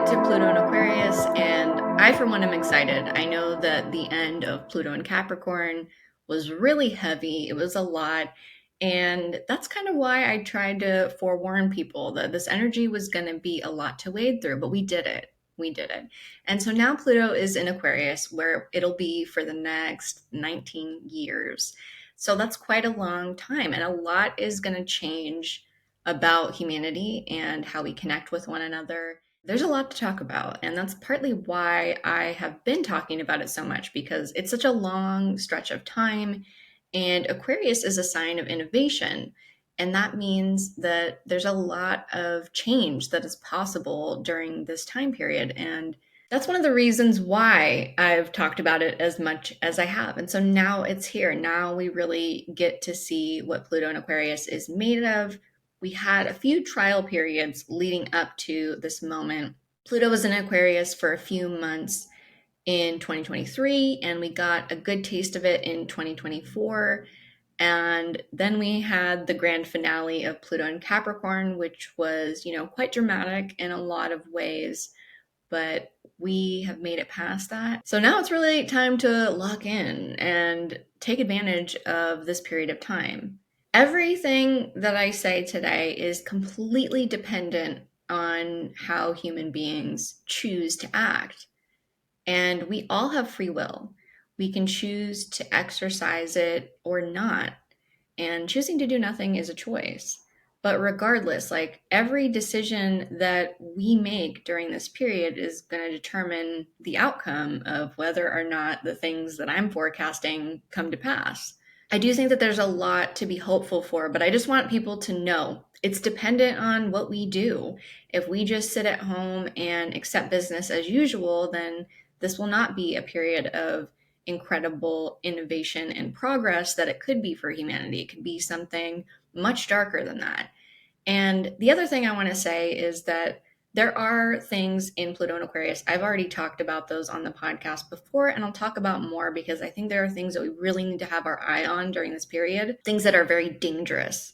get to Pluto and Aquarius, and I, for one, am excited. I know that the end of Pluto and Capricorn was really heavy, it was a lot, and that's kind of why I tried to forewarn people that this energy was going to be a lot to wade through, but we did it. We did it. And so now Pluto is in Aquarius, where it'll be for the next 19 years. So that's quite a long time, and a lot is going to change about humanity and how we connect with one another. There's a lot to talk about, and that's partly why I have been talking about it so much, because it's such a long stretch of time, and Aquarius is a sign of innovation. And that means that there's a lot of change that is possible during this time period. And that's one of the reasons why I've talked about it as much as I have. And so now it's here. Now we really get to see what Pluto and Aquarius is made of. We had a few trial periods leading up to this moment. Pluto was in Aquarius for a few months in 2023, and we got a good taste of it in 2024. And then we had the grand finale of Pluto and Capricorn, which was, quite dramatic in a lot of ways, but we have made it past that. So now it's really time to lock in and take advantage of this period of time. Everything that I say today is completely dependent on how human beings choose to act. And we all have free will. We can choose to exercise it or not. And choosing to do nothing is a choice. But regardless, every decision that we make during this period is going to determine the outcome of whether or not the things that I'm forecasting come to pass. I do think that there's a lot to be hopeful for, but I just want people to know it's dependent on what we do. If we just sit at home and accept business as usual, then this will not be a period of incredible innovation and progress that it could be for humanity. It could be something much darker than that. And the other thing I want to say is that there are things in Pluto and Aquarius. I've already talked about those on the podcast before, and I'll talk about more because I think there are things that we really need to have our eye on during this period, things that are very dangerous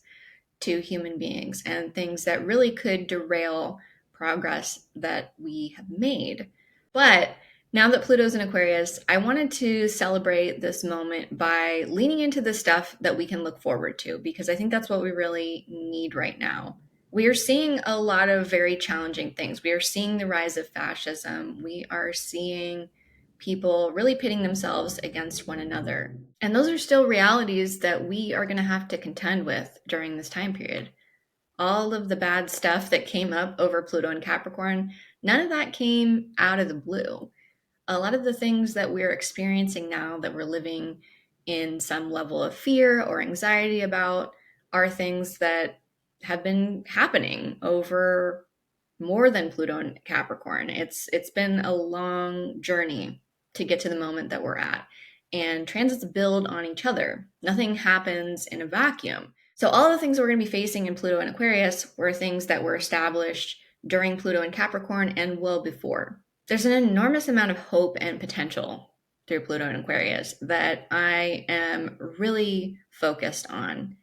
to human beings and things that really could derail progress that we have made. But now that Pluto's in Aquarius, I wanted to celebrate this moment by leaning into the stuff that we can look forward to, because I think that's what we really need right now. We are seeing a lot of very challenging things. We are seeing the rise of fascism. We are seeing people really pitting themselves against one another. And those are still realities that we are going to have to contend with during this time period. All of the bad stuff that came up over Pluto and Capricorn, none of that came out of the blue. A lot of the things that we're experiencing now, that we're living in some level of fear or anxiety about, are things that have been happening over more than Pluto and Capricorn. It's been a long journey to get to the moment that we're at. And transits build on each other. Nothing happens in a vacuum. So all the things that we're going to be facing in Pluto and Aquarius were things that were established during Pluto and Capricorn and well before. There's an enormous amount of hope and potential through Pluto and Aquarius that I am really focused on.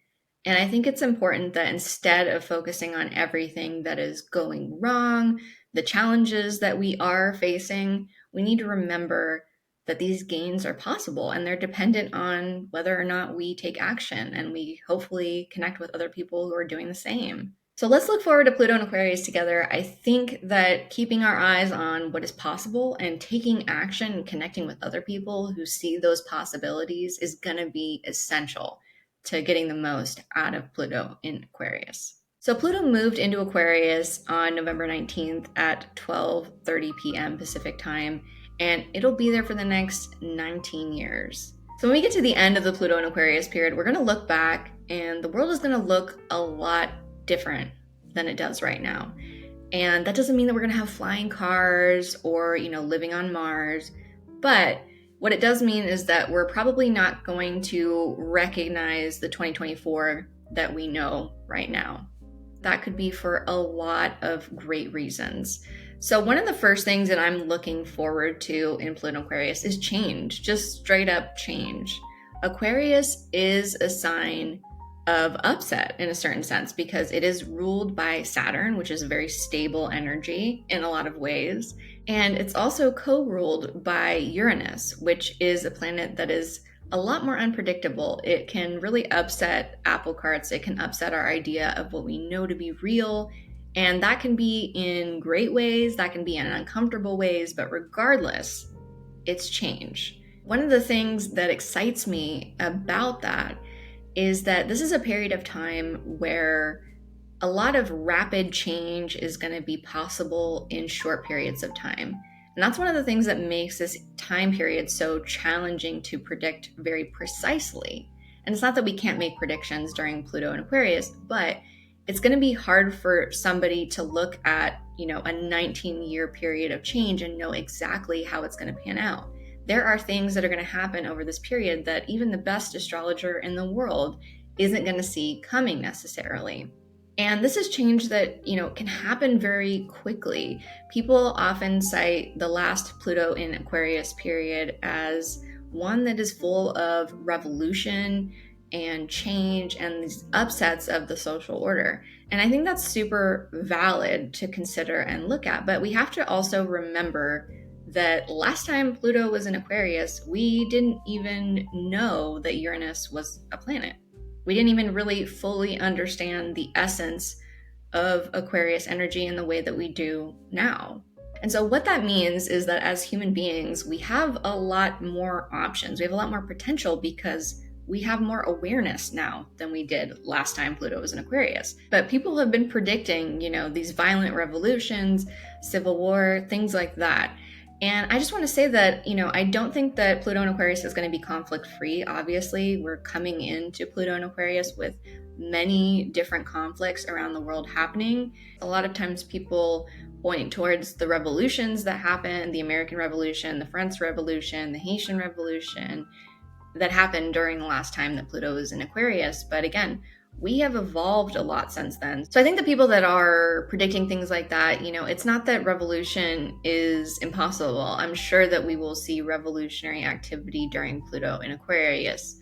And I think it's important that instead of focusing on everything that is going wrong, the challenges that we are facing, we need to remember that these gains are possible and they're dependent on whether or not we take action and we hopefully connect with other people who are doing the same. So let's look forward to Pluto and Aquarius together. I think that keeping our eyes on what is possible and taking action and connecting with other people who see those possibilities is going to be essential to getting the most out of Pluto in Aquarius. So Pluto moved into Aquarius on November 19th at 12:30 p.m. Pacific time, and it'll be there for the next 19 years. So when we get to the end of the Pluto and Aquarius period, we're going to look back and the world is going to look a lot different than it does right now. And that doesn't mean that we're going to have flying cars or, living on Mars. But what it does mean is that we're probably not going to recognize the 2024 that we know right now. That could be for a lot of great reasons. So one of the first things that I'm looking forward to in Pluto Aquarius is change, just straight up change. Aquarius is a sign of upset in a certain sense because it is ruled by Saturn, which is a very stable energy in a lot of ways. And it's also co-ruled by Uranus, which is a planet that is a lot more unpredictable. It can really upset apple carts. It can upset our idea of what we know to be real. And that can be in great ways, that can be in uncomfortable ways, but regardless, it's change. One of the things that excites me about that is that this is a period of time where a lot of rapid change is going to be possible in short periods of time. And that's one of the things that makes this time period so challenging to predict very precisely. And it's not that we can't make predictions during Pluto and Aquarius, but it's going to be hard for somebody to look at, a 19-year period of change and know exactly how it's going to pan out. There are things that are going to happen over this period that even the best astrologer in the world isn't going to see coming necessarily. And this is change that, can happen very quickly. People often cite the last Pluto in Aquarius period as one that is full of revolution and change and these upsets of the social order. And I think that's super valid to consider and look at. But we have to also remember that last time Pluto was in Aquarius, we didn't even know that Uranus was a planet. We didn't even really fully understand the essence of Aquarius energy in the way that we do now. And so what that means is that as human beings, we have a lot more options. We have a lot more potential because we have more awareness now than we did last time Pluto was in Aquarius. But people have been predicting, these violent revolutions, civil war, things like that. And I just want to say that, I don't think that Pluto in Aquarius is going to be conflict-free. Obviously, we're coming into Pluto in Aquarius with many different conflicts around the world happening. A lot of times people point towards the revolutions that happened, the American Revolution, the French Revolution, the Haitian Revolution, that happened during the last time that Pluto was in Aquarius. But again, we have evolved a lot since then. So I think the people that are predicting things like that, it's not that revolution is impossible. I'm sure that we will see revolutionary activity during Pluto in Aquarius.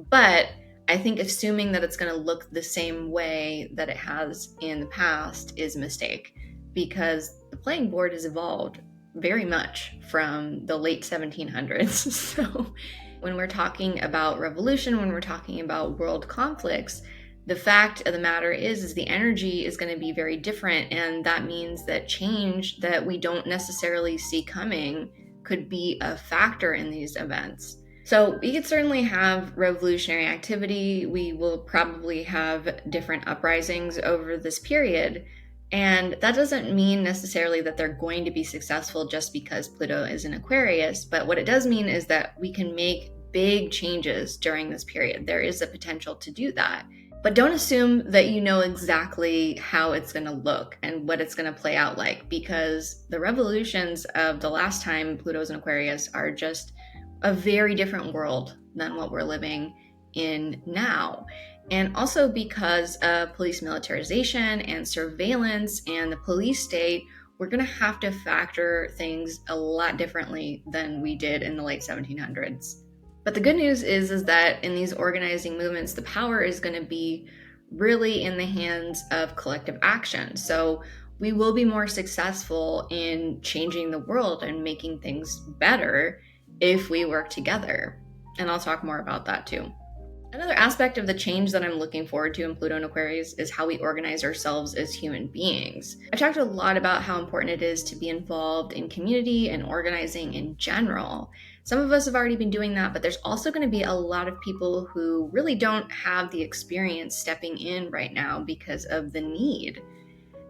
But I think assuming that it's going to look the same way that it has in the past is a mistake, because the playing board has evolved very much from the late 1700s. So when we're talking about revolution, when we're talking about world conflicts, the fact of the matter is the energy is going to be very different. And that means that change that we don't necessarily see coming could be a factor in these events. So we could certainly have revolutionary activity. We will probably have different uprisings over this period. And that doesn't mean necessarily that they're going to be successful just because Pluto is in Aquarius. But what it does mean is that we can make big changes during this period. There is a potential to do that. But don't assume that you know exactly how it's going to look and what it's going to play out like, because the revolutions of the last time Pluto was in Aquarius are just a very different world than what we're living in now. And also because of police militarization and surveillance and the police state, we're going to have to factor things a lot differently than we did in the late 1700s. But the good news is that in these organizing movements, the power is going to be really in the hands of collective action. So we will be more successful in changing the world and making things better if we work together. And I'll talk more about that too. Another aspect of the change that I'm looking forward to in Pluto and Aquarius is how we organize ourselves as human beings. I've talked a lot about how important it is to be involved in community and organizing in general. Some of us have already been doing that, but there's also going to be a lot of people who really don't have the experience stepping in right now because of the need.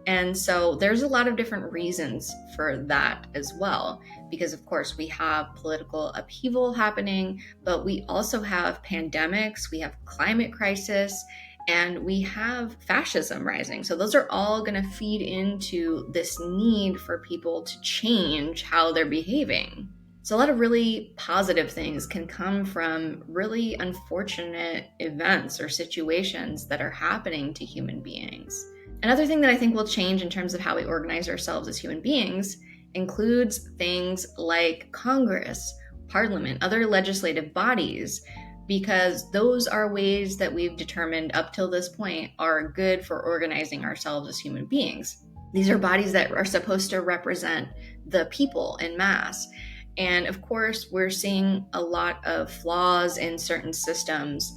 And so there's a lot of different reasons for that as well, because of course we have political upheaval happening, but we also have pandemics, we have climate crisis, and we have fascism rising. So those are all going to feed into this need for people to change how they're behaving. So a lot of really positive things can come from really unfortunate events or situations that are happening to human beings. Another thing that I think will change in terms of how we organize ourselves as human beings includes things like Congress, Parliament, other legislative bodies. because those are ways that we've determined up till this point are good for organizing ourselves as human beings. These are bodies that are supposed to represent the people in mass. And of course, we're seeing a lot of flaws in certain systems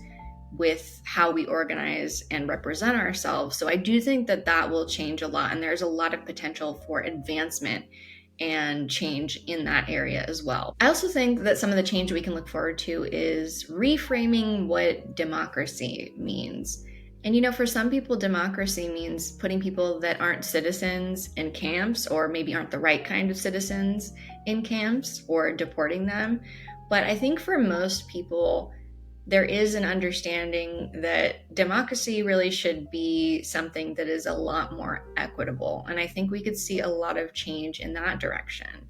with how we organize and represent ourselves. So I do think that that will change a lot, and there's a lot of potential for advancement and change in that area as well. I also think that some of the change we can look forward to is reframing what democracy means. And for some people, democracy means putting people that aren't citizens in camps, or maybe aren't the right kind of citizens in camps, or deporting them. But I think for most people, there is an understanding that democracy really should be something that is a lot more equitable. And I think we could see a lot of change in that direction,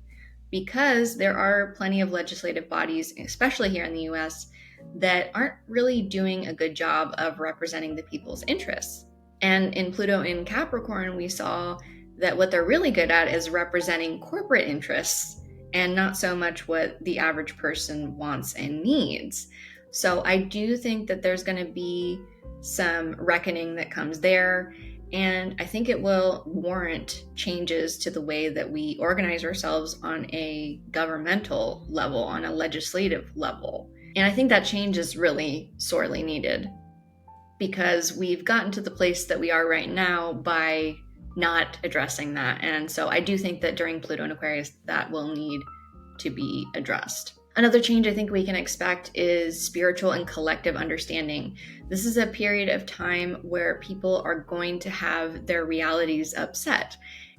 because there are plenty of legislative bodies, especially here in the US, that aren't really doing a good job of representing the people's interests. And in Pluto in Capricorn, we saw that what they're really good at is representing corporate interests and not so much what the average person wants and needs. So I do think that there's going to be some reckoning that comes there, and I think it will warrant changes to the way that we organize ourselves on a governmental level, on a legislative level. And I think that change is really sorely needed, because we've gotten to the place that we are right now by not addressing that. And so I do think that during Pluto and Aquarius, that will need to be addressed. Another change I think we can expect is spiritual and collective understanding. This is a period of time where people are going to have their realities upset.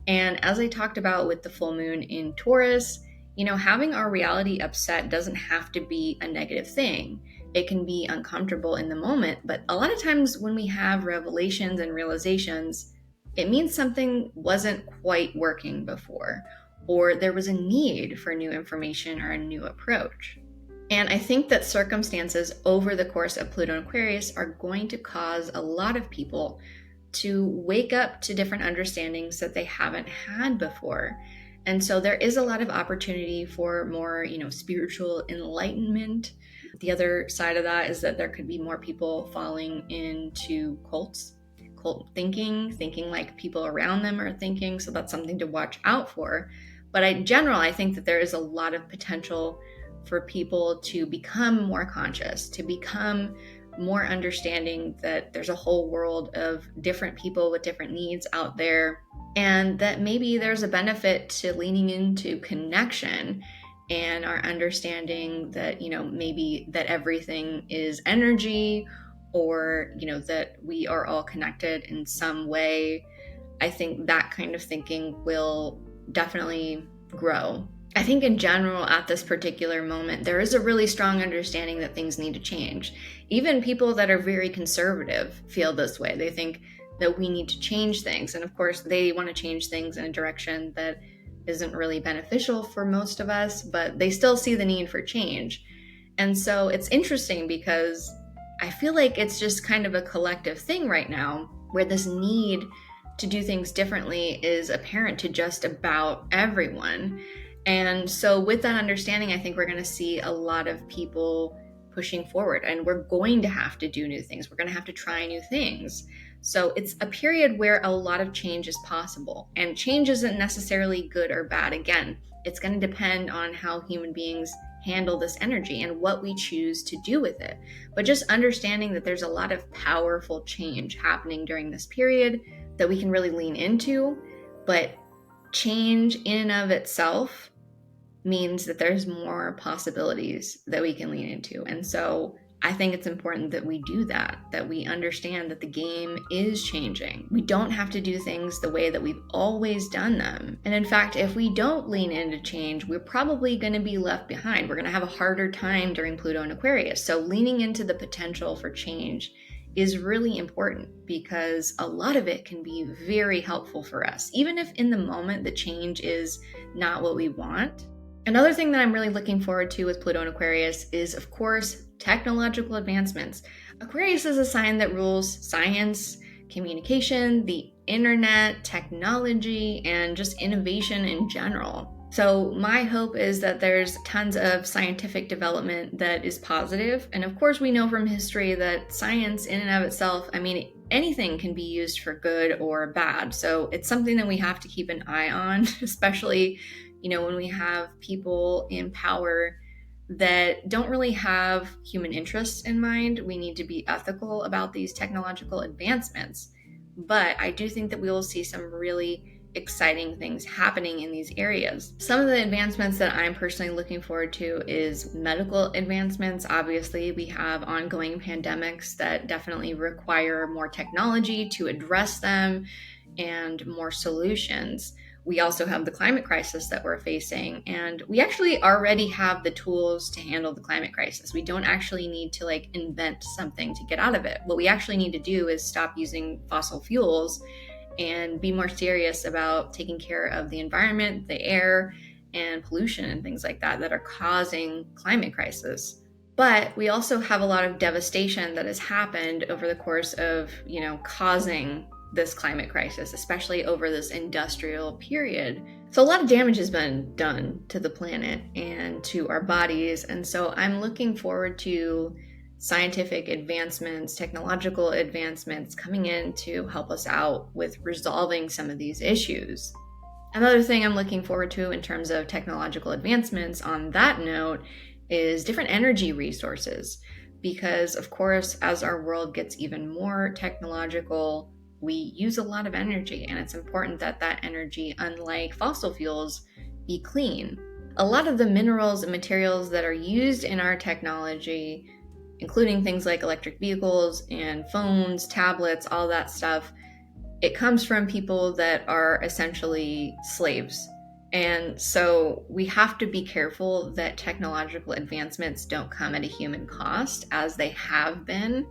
And as I talked about with the full moon in Taurus, having our reality upset doesn't have to be a negative thing. It can be uncomfortable in the moment, but a lot of times when we have revelations and realizations, it means something wasn't quite working before, or there was a need for new information or a new approach. And I think that circumstances over the course of Pluto and Aquarius are going to cause a lot of people to wake up to different understandings that they haven't had before. And so there is a lot of opportunity for more, spiritual enlightenment. The other side of that is that there could be more people falling into cult thinking like people around them are thinking. So that's something to watch out for. But in general, I think that there is a lot of potential for people to become more conscious, to become more understanding that there's a whole world of different people with different needs out there, and that maybe there's a benefit to leaning into connection and our understanding that, maybe that everything is energy, or, that we are all connected in some way. I think that kind of thinking will definitely grow. I think in general, at this particular moment, there is a really strong understanding that things need to change. Even people that are very conservative feel this way. They think that we need to change things. And of course, they want to change things in a direction that isn't really beneficial for most of us, but they still see the need for change. And so it's interesting, because I feel like it's just kind of a collective thing right now, where this need to do things differently is apparent to just about everyone. And so with that understanding, I think we're going to see a lot of people pushing forward, and we're going to have to do new things. We're going to have to try new things. So it's a period where a lot of change is possible, and change isn't necessarily good or bad. Again, it's going to depend on how human beings handle this energy and what we choose to do with it. But just understanding that there's a lot of powerful change happening during this period that we can really lean into, but change in and of itself means that there's more possibilities that we can lean into. And so I think it's important that we do that we understand that the game is changing. We don't have to do things the way that we've always done them. And in fact, if we don't lean into change, we're probably going to be left behind. We're going to have a harder time during Pluto and Aquarius. So leaning into the potential for change is really important, because a lot of it can be very helpful for us, even if in the moment the change is not what we want. Another thing that I'm really looking forward to with Pluto and Aquarius is, of course, technological advancements. Aquarius is a sign that rules science, communication, the internet, technology, and just innovation in general. So my hope is that there's tons of scientific development that is positive. And of course, we know from history that science in and of itself, I mean, anything can be used for good or bad. So it's something that we have to keep an eye on, especially, when we have people in power that don't really have human interests in mind. We need to be ethical about these technological advancements. But I do think that we will see some really exciting things happening in these areas. Some of the advancements that I'm personally looking forward to is medical advancements. Obviously, we have ongoing pandemics that definitely require more technology to address them and more solutions. We also have the climate crisis that we're facing, and we actually already have the tools to handle the climate crisis. We don't actually need to invent something to get out of it. What we actually need to do is stop using fossil fuels and be more serious about taking care of the environment, the air, and pollution and things like that that are causing climate crisis. But we also have a lot of devastation that has happened over the course of, causing this climate crisis, especially over this industrial period. So a lot of damage has been done to the planet and to our bodies. And so I'm looking forward to scientific advancements, technological advancements coming in to help us out with resolving some of these issues. Another thing I'm looking forward to in terms of technological advancements on that note is different energy resources. Because, of course, as our world gets even more technological, we use a lot of energy, and it's important that that energy, unlike fossil fuels, be clean. A lot of the minerals and materials that are used in our technology, including things like electric vehicles and phones, tablets, all that stuff, it comes from people that are essentially slaves. And so we have to be careful that technological advancements don't come at a human cost, as they have been.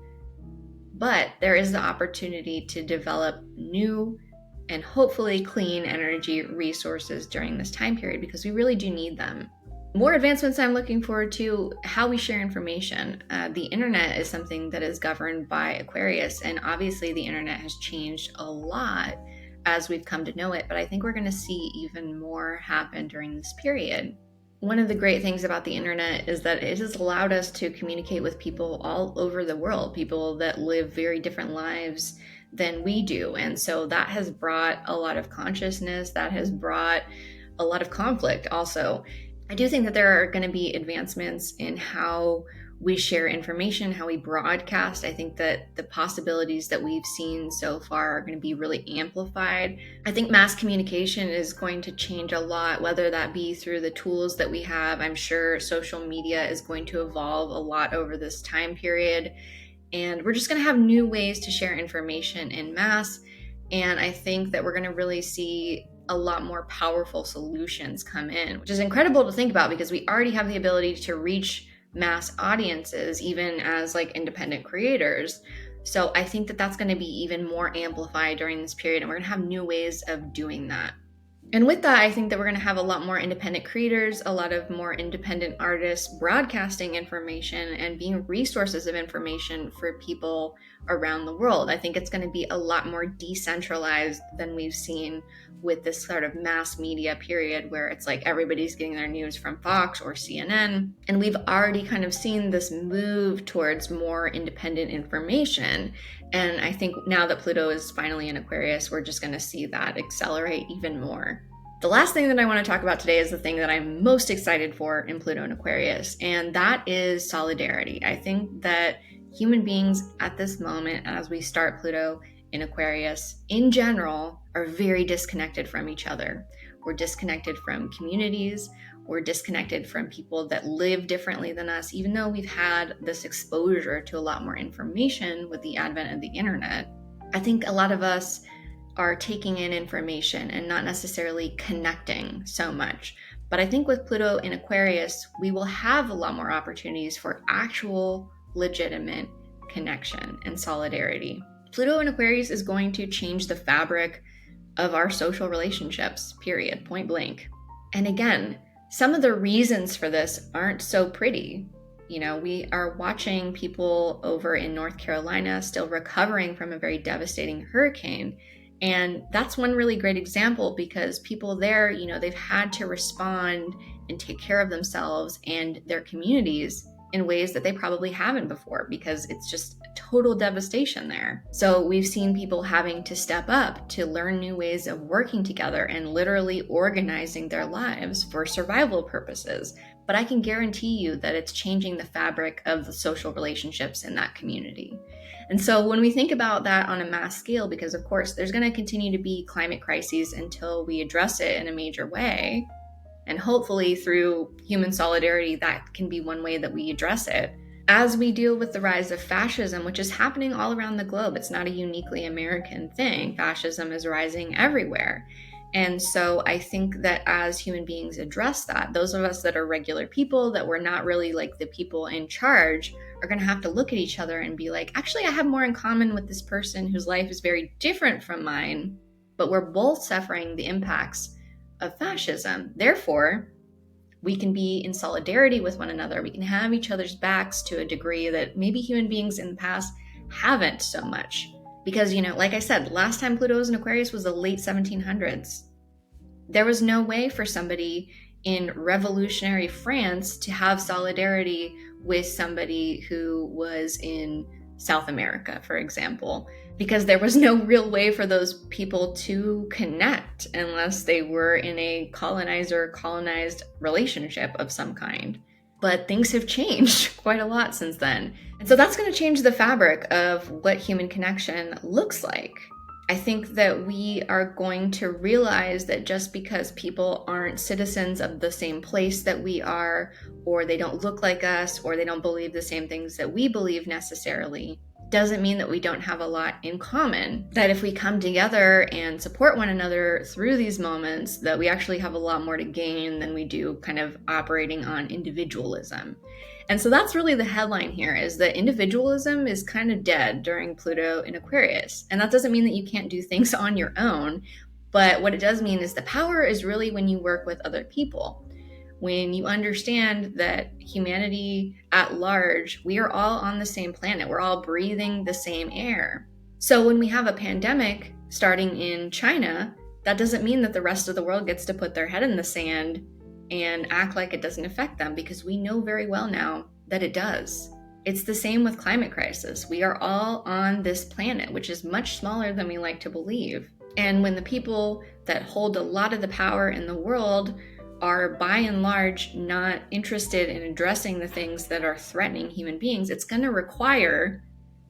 But there is the opportunity to develop new and hopefully clean energy resources during this time period, because we really do need them. More advancements I'm looking forward to: how we share information. The internet is something that is governed by Aquarius, and obviously the internet has changed a lot as we've come to know it, but I think we're going to see even more happen during this period. One of the great things about the internet is that it has allowed us to communicate with people all over the world, people that live very different lives than we do. And so that has brought a lot of consciousness, that has brought a lot of conflict also. I do think that there are going to be advancements in how we share information, how we broadcast. I think that the possibilities that we've seen so far are going to be really amplified. I think mass communication is going to change a lot, whether that be through the tools that we have. I'm sure social media is going to evolve a lot over this time period, and we're just going to have new ways to share information en masse. And I think that we're going to really see a lot more powerful solutions come in, which is incredible to think about, because we already have the ability to reach mass audiences, even as independent creators. So I think that that's going to be even more amplified during this period, and we're going to have new ways of doing that. And with that, I think that we're going to have a lot more independent creators, a lot of more independent artists broadcasting information and being resources of information for people around the world. I think it's going to be a lot more decentralized than we've seen with this sort of mass media period, where it's everybody's getting their news from Fox or CNN. And we've already kind of seen this move towards more independent information. And I think now that Pluto is finally in Aquarius, we're just going to see that accelerate even more. The last thing that I want to talk about today is the thing that I'm most excited for in Pluto and Aquarius, and that is solidarity. I think that human beings at this moment, as we start Pluto in Aquarius, in general, are very disconnected from each other. We're disconnected from communities. We're disconnected from people that live differently than us, even though we've had this exposure to a lot more information with the advent of the internet. I think a lot of us are taking in information and not necessarily connecting so much. But I think with Pluto in Aquarius, we will have a lot more opportunities for actual, legitimate connection and solidarity. Pluto in Aquarius is going to change the fabric of our social relationships, period, point blank. And again, some of the reasons for this aren't so pretty. We are watching people over in North Carolina still recovering from a very devastating hurricane. And that's one really great example because people there, they've had to respond and take care of themselves and their communities in ways that they probably haven't before because it's just total devastation there. So we've seen people having to step up to learn new ways of working together and literally organizing their lives for survival purposes. But I can guarantee you that it's changing the fabric of the social relationships in that community. And so when we think about that on a mass scale, because of course there's going to continue to be climate crises until we address it in a major way, and hopefully through human solidarity, that can be one way that we address it. As we deal with the rise of fascism, which is happening all around the globe, it's not a uniquely American thing. Fascism is rising everywhere. And so I think that as human beings address that, those of us that are regular people, that we're not really like the people in charge, are going to have to look at each other and be like, actually, I have more in common with this person whose life is very different from mine, but we're both suffering the impacts of fascism. Therefore, we can be in solidarity with one another. We can have each other's backs to a degree that maybe human beings in the past haven't so much. Because, like I said, last time Pluto was in Aquarius was the late 1700s. There was no way for somebody in revolutionary France to have solidarity with somebody who was in South America, for example, because there was no real way for those people to connect unless they were in a colonizer-colonized relationship of some kind. But things have changed quite a lot since then. And so that's going to change the fabric of what human connection looks like. I think that we are going to realize that just because people aren't citizens of the same place that we are, or they don't look like us, or they don't believe the same things that we believe necessarily, doesn't mean that we don't have a lot in common. That if we come together and support one another through these moments, that we actually have a lot more to gain than we do kind of operating on individualism. And so that's really the headline here, is that individualism is kind of dead during Pluto in Aquarius. And that doesn't mean that you can't do things on your own, but what it does mean is the power is really when you work with other people. When you understand that humanity at large, we are all on the same planet. We're all breathing the same air. So when we have a pandemic starting in China, that doesn't mean that the rest of the world gets to put their head in the sand and act like it doesn't affect them, because we know very well now that it does. It's the same with climate crisis. We are all on this planet, which is much smaller than we like to believe. And when the people that hold a lot of the power in the world are by and large not interested in addressing the things that are threatening human beings, it's going to require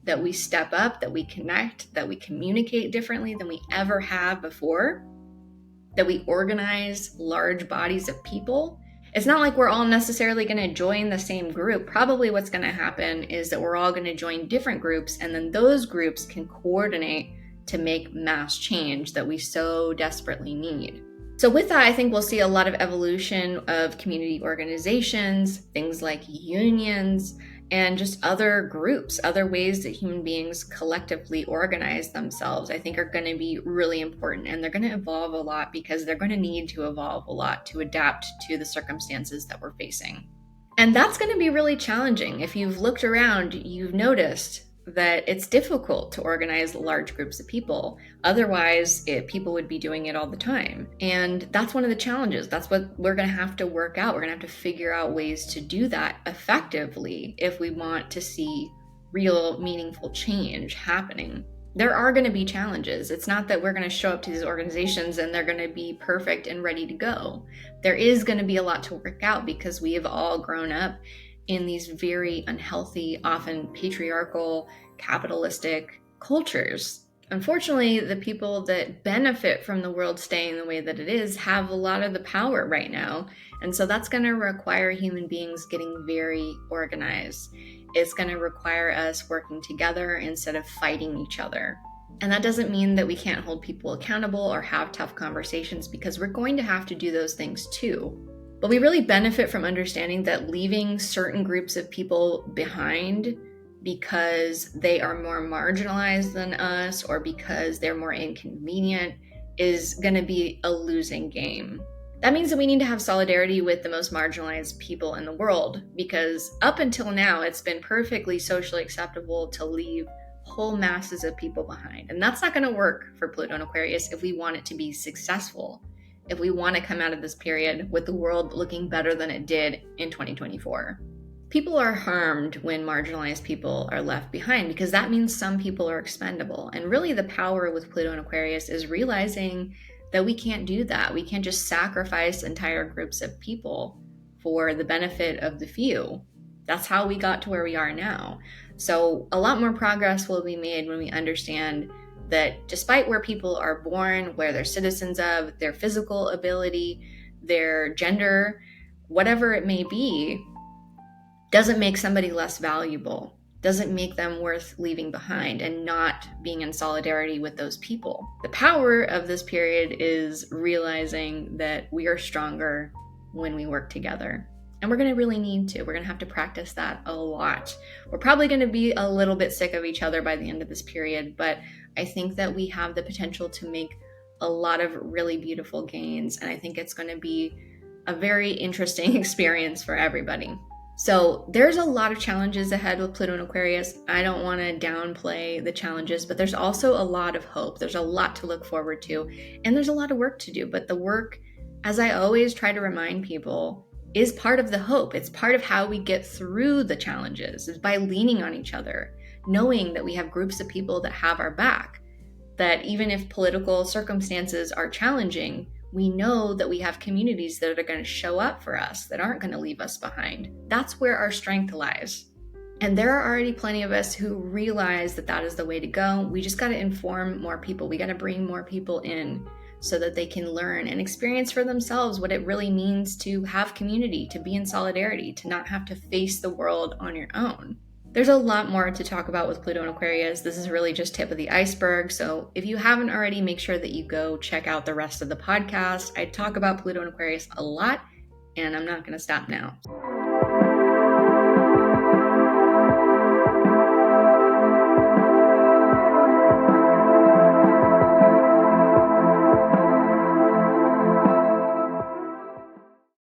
that we step up, that we connect, that we communicate differently than we ever have before, that we organize large bodies of people. It's not like we're all necessarily going to join the same group. Probably what's going to happen is that we're all going to join different groups, and then those groups can coordinate to make mass change that we so desperately need. So with that, I think we'll see a lot of evolution of community organizations, things like unions, and just other groups, other ways that human beings collectively organize themselves, I think are going to be really important. And they're going to evolve a lot because they're going to need to evolve a lot to adapt to the circumstances that we're facing. And that's going to be really challenging. If you've looked around, you've noticed that it's difficult to organize large groups of people. Otherwise, people would be doing it all the time. And that's one of the challenges. That's what we're going to have to work out. We're going to have to figure out ways to do that effectively if we want to see real, meaningful change happening. There are going to be challenges. It's not that we're going to show up to these organizations and they're going to be perfect and ready to go. There is going to be a lot to work out because we have all grown up in these very unhealthy, often patriarchal, capitalistic cultures. Unfortunately, the people that benefit from the world staying the way that it is have a lot of the power right now. And so that's going to require human beings getting very organized. It's going to require us working together instead of fighting each other. And that doesn't mean that we can't hold people accountable or have tough conversations, because we're going to have to do those things too. But we really benefit from understanding that leaving certain groups of people behind because they are more marginalized than us or because they're more inconvenient is going to be a losing game. That means that we need to have solidarity with the most marginalized people in the world, because up until now, it's been perfectly socially acceptable to leave whole masses of people behind. And that's not going to work for Pluto and Aquarius if we want it to be successful, if we want to come out of this period with the world looking better than it did in 2024. People are harmed when marginalized people are left behind because that means some people are expendable. And really the power with Pluto and Aquarius is realizing that we can't do that. We can't just sacrifice entire groups of people for the benefit of the few. That's how we got to where we are now. So a lot more progress will be made when we understand that despite where people are born, where they're citizens of, their physical ability, their gender, whatever it may be, doesn't make somebody less valuable, doesn't make them worth leaving behind and not being in solidarity with those people. The power of this period is realizing that we are stronger when we work together. And we're going to really need to. We're going to have to practice that a lot. We're probably going to be a little bit sick of each other by the end of this period, but I think that we have the potential to make a lot of really beautiful gains. And I think it's going to be a very interesting experience for everybody. So there's a lot of challenges ahead with Pluto and Aquarius. I don't want to downplay the challenges, but there's also a lot of hope. There's a lot to look forward to, and there's a lot of work to do. But the work, as I always try to remind people, is part of the hope. It's part of how we get through the challenges, is by leaning on each other, knowing that we have groups of people that have our back, that even if political circumstances are challenging, we know that we have communities that are going to show up for us, that aren't going to leave us behind. That's where our strength lies. And there are already plenty of us who realize that that is the way to go. We just got to inform more people. We got to bring more people in so that they can learn and experience for themselves what it really means to have community, to be in solidarity, to not have to face the world on your own. There's a lot more to talk about with Pluto and Aquarius. This is really just tip of the iceberg. So if you haven't already, make sure that you go check out the rest of the podcast. I talk about Pluto and Aquarius a lot, and I'm not going to stop now.